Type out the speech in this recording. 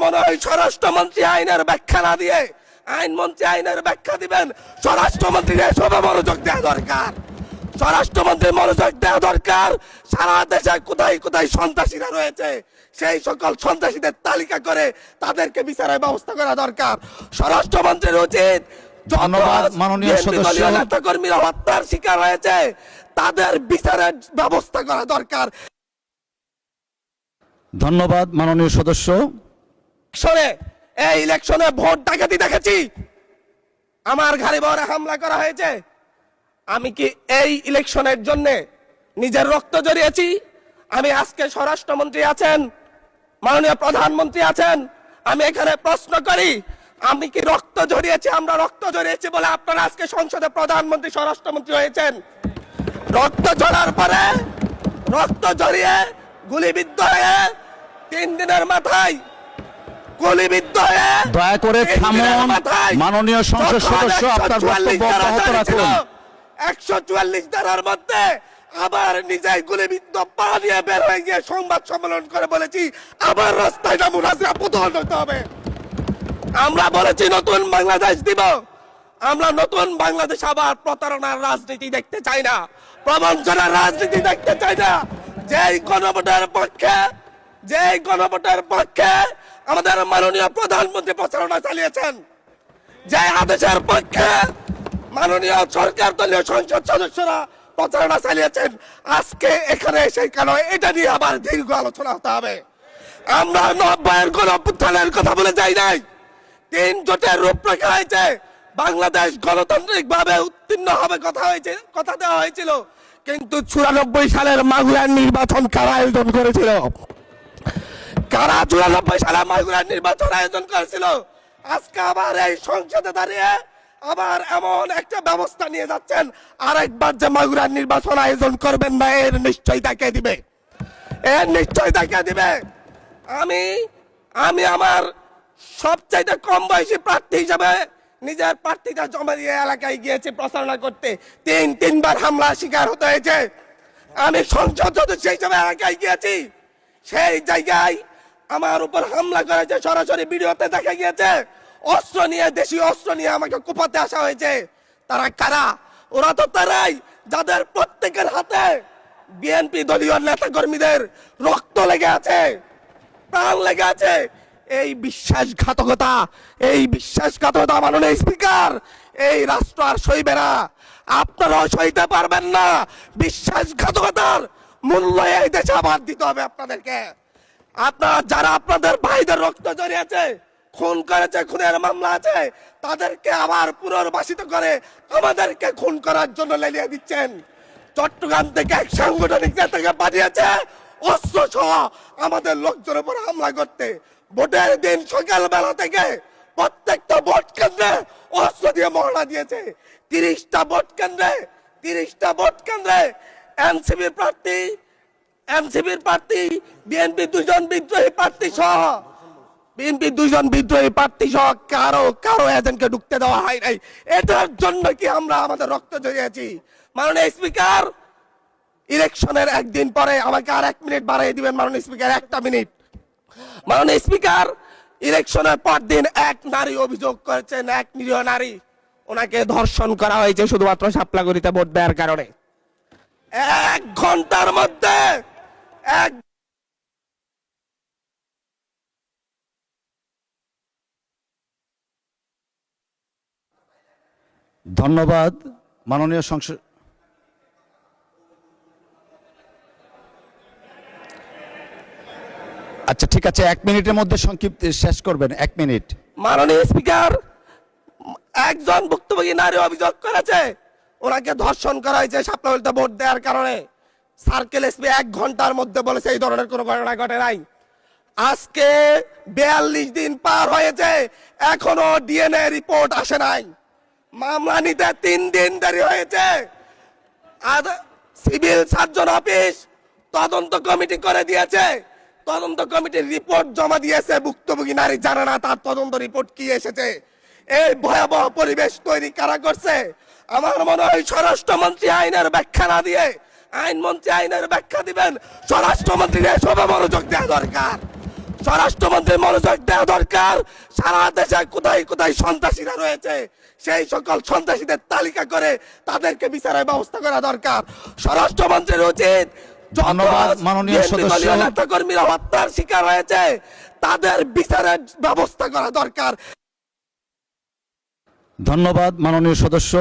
মনে হয় স্বরাষ্ট্রমন্ত্রী আইনের ব্যাখ্যা না দিয়ে আইনমন্ত্রী আইনের ব্যাখ্যা দিবেন, স্বরাষ্ট্রমন্ত্রীর এসবে মনোযোগ দেওয়া দরকার। স্বরাষ্ট্রমন্ত্রীর মনোযোগ দেওয়া দরকার। সারা দেশে কোথায় কোথায় সন্ত্রাসীরা রয়েছে সেই সকল সন্ত্রাসীদের তালিকা করে তাদেরকে বিচারের ব্যবস্থা করা দরকার। স্বরাষ্ট্রমন্ত্রীর উচিত ধন্যবাদ মাননীয় সদস্য। নেতাকর্মীরা হত্যার শিকার হয়েছে তাদের বিচারের ব্যবস্থা করা দরকার। ধন্যবাদ মাননীয় সদস্য। এই ইলেকশনে ভোট ডাকাতি দেখেছি, আমার ঘাড়ে বহরে হামলা করা হয়েছে। আমি কি এই ইলেকশনের জন্য নিজের রক্ত জড়িয়েছি? আমি আজকে স্বরাষ্ট্রমন্ত্রী আছেন, মাননীয় প্রধানমন্ত্রী আছেন, আমি এখানে প্রশ্ন করি আমি কি রক্ত জড়িয়েছি? আমরা রক্ত জড়িয়েছি বলে আপনারা আজকে সংসদে প্রধানমন্ত্রী স্বরাষ্ট্রমন্ত্রী হয়েছেন। রক্ত ঝরার পরে রক্ত জড়িয়ে গুলিবিদ্ধ হয়ে 3 দিনের মাথায় গুলিবিদ্ধ হয়ে দয়া করে থামুন মাননীয় সংসদ সদস্য, আপনার বক্তব্য অব্যাহত রাখুন। 144 ধারার মধ্যে আবার নিজেই গুলিবিদ্ধ পা দিয়ে বের হয়ে গিয়ে সংবাদ সম্মেলন করে বলেছি আবার রাস্তায় নামুন, হাসিনা পতন হতে হবে। আমরা বলেছি নতুন বাংলাদেশ দিব। আমরা নতুন বাংলাদেশ আবার প্রতারণার রাজনীতি দেখতে চাই না, প্রবঞ্চনার রাজনীতি দেখতে চাই না। যেই গণভোটের পক্ষে আমাদের মাননীয় প্রধানমন্ত্রী প্রচারণা চালিয়েছেন, যে আদেশের পক্ষে মাননীয় সরকার দলীয় সংসদ সদস্যরা প্রচারণা চালিয়েছেন, আজকে এখানে এসে কেন এটা নিয়ে আবার দীর্ঘ আলোচনা হতে হবে? আমরা 90-এর গণঅভ্যুত্থানের কথা বলে যাই নাই। 3 জোটের রূপরেখা হয়েছে, বাংলাদেশ গণতান্ত্রিক ভাবে উত্তীর্ণ হবে কথা দেওয়া হয়েছিল, কিন্তু 94 সালের মাগুরার নির্বাচন কারা আয়োজন করেছিল? কারা 94 সালে মাগুরার নির্বাচন আয়োজন করেছিল? আজকে আবার এই সংসদে দাঁড়িয়ে আবার এমন একটা ব্যবস্থা নিয়ে যাচ্ছেন, আরেকবার যে মাগুরার নির্বাচন আয়োজন করবেন না এর নিশ্চয়তা কে দিবে? এর নিশ্চয়তা কে দিবে? আমি আমার সবচাইতে কম বয়সী প্রার্থী হিসাবে নিজের প্রার্থীটা জমা দিয়ে এলাকায় গিয়েছি প্রচারণা করতে, 3বার হামলা শিকার হতে হয়েছে। আমি সংসদ সদস্য হিসাবে এলাকায় গিয়েছি, সেই জায়গায় আমার উপর হামলা করেছে, সরাসরি ভিডিওতে দেখা গিয়েছে। অস্ত্র নিয়ে, দেশীয় অস্ত্র নিয়ে আমাকে কোপাতে আসা হয়েছে। তারা কারা? ওরা তো তারাই যাদের প্রত্যেকের হাতে বিএনপি দলীয় নেতা কর্মীদের রক্ত লেগে আছে, প্রাণ লেগে আছে। এই বিশ্বাসঘাতকতা মাননীয় স্পিকার, এই রাষ্ট্র আর সইবে না, আপনারাও সইতে পারবেন না। বিশ্বাসঘাতকতার মূল্য এই দেশে আবার দিতে হবে আপনাদেরকে। আপনারা যারা আপনাদের ভাইদের রক্ত জড়িয়েছে, খুন করেছে, খুনের মামলা আছে, তাদেরকে আবার পুনর্বাসিত করে আমাদেরকে খুন করার জন্য লেলিয়ে দিচ্ছেন। চট্টগ্রাম থেকে এক সাংগঠনিক নেতাকে পাঠিয়েছে অস্ত্র সহ আমাদের লোকজনের উপর হামলা করতে। ভোটের দিন সকালবেলা থেকে প্রত্যেকটা ভোট কেন্দ্রে অস্ত্র দিয়ে মহড়া দিয়েছে। 30টা ভোট কেন্দ্রে এনসিপির প্রার্থী, বিএনপি 2 জন বিদ্রোহী প্রার্থী সহ কারো এজেন্টকে ঢুকতে দেওয়া হয় নাই। এটার জন্য কি আমরা আমাদের রক্ত জড়িয়েছি? মাননীয় স্পিকার, ইলেকশনের একদিন পরে আমাকে আর 1 মিনিট বাড়িয়ে দিবেন মাননীয় স্পিকার, 1টা মিনিট। মাননীয় স্পিকার, ইলেকশনের পর দিন এক নারী অভিযোগ করেছেন, এক নিরীহ নারী, ওনাকে ধর্ষণ করা হয়েছে শুধুমাত্র শাপলাগুড়িতে ভোট দেওয়ার কারণে। 1 ঘন্টার মধ্যে ধন্যবাদ মাননীয় সংসদ। আচ্ছা ঠিক আছে, 1 মিনিটের মধ্যে সংক্ষিপ্ত শেষ করবেন, 1 মিনিট। মাননীয় স্পিকার, একজন ভুক্তভোগী নারী অভিযোগ করেছে ওনাকে ধর্ষণ করা হয়েছে শাপলাগুড়িতে ভোট দেওয়ার কারণে। সার্কেল এসপি 1 ঘন্টার মধ্যে বলেছে এই ধরনের কোনো ঘটনা ঘটে নাই। আজকে 42 দিন পার হয়েছে, এখনো ডিএনএ রিপোর্ট আসে নাই। মামলা নিতে 3 দিন দেরি হয়েছে। সিভিল সার্জন অফিস তদন্ত কমিটি করে দিয়েছে, তদন্ত কমিটির রিপোর্ট জমা দিয়েছে, ভুক্তভোগী নারী জানে না তার তদন্ত রিপোর্ট কি এসেছে। এই ভয়াবহ পরিবেশ তৈরি কারা করছে? আমার মনে হয় স্বরাষ্ট্রমন্ত্রী আইনের ব্যাখ্যা না দিয়ে আইনমন্ত্রী আইনের ব্যাখ্যা দিবেন, স্বরাষ্ট্রমন্ত্রীর এসবে মনোযোগ দেওয়া দরকার। স্বরাষ্ট্রমন্ত্রীর মনোযোগ দেওয়া দরকার। সারা দেশে কোথায় কোথায় সন্ত্রাসীরা রয়েছে সেই সকল সন্ত্রাসীদের তালিকা করে তাদেরকে বিচারের ব্যবস্থা করা দরকার। স্বরাষ্ট্রমন্ত্রীর উচিত ধন্যবাদ মাননীয় সদস্য। নেতা কর্মীরা হত্যার শিকার হয়েছে তাদের বিচারের ব্যবস্থা করা দরকার। ধন্যবাদ মাননীয় সদস্য।